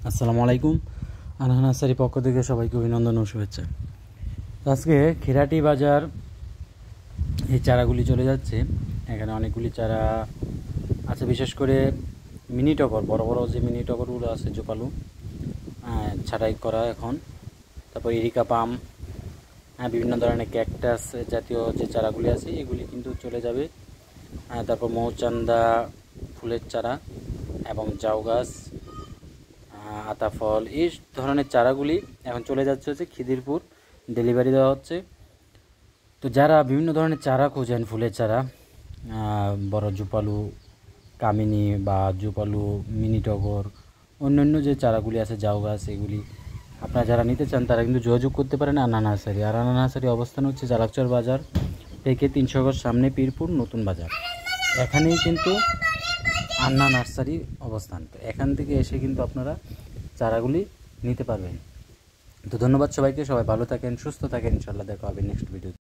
আসসালামু আলাইকুম। আনহা নার্সারি পক্ষ থেকে সবাইকে অভিনন্দন ও শুভেচ্ছা। আজকে খিরাটি বাজার এই চারাগুলি চলে যাচ্ছে। এখানে অনেকগুলি চারা আছে, বিশেষ করে মিনি টগর, বড় বড় যে মিনি টগরগুলো আছে জোপালু ছাঁটাই করা এখন। তারপর ইরিকা পাম, বিভিন্ন ধরনের ক্যাকটাস জাতীয় যে চারাগুলি আছে এগুলি কিন্তু চলে যাবে। তারপর মৌচান্দা ফুলের চারা এবং জাউ গাছ, আতাফল, এই ধরনের চারাগুলি এখন চলে যাচ্ছে খিদিরপুর, ডেলিভারি দেওয়া হচ্ছে। তো যারা বিভিন্ন ধরনের চারা খোঁজেন, ফুলের চারা, বড় জুপালু, কামিনী বা জুপালু, মিনি টগর, অন্যান্য যে চারাগুলি আছে জাউ গাছ, এগুলি আপনারা যারা নিতে চান তারা কিন্তু যোগাযোগ করতে পারেন আন্না নার্সারি। আর আন্না নার্সারি অবস্থান হচ্ছে জালাকচর বাজার থেকে 300 গজ সামনে, পীরপুর নতুন বাজার। এখানেই কিন্তু আন্না নার্সারি অবস্থান। তো এখান থেকে এসে কিন্তু আপনারা চারাগুলি নিতে পারবেন। তো ধন্যবাদ সবাইকে, সবাই ভালো থাকেন, সুস্থ থাকেন, ইনশাআল্লাহ দেখা হবে নেক্সট ভিডিও।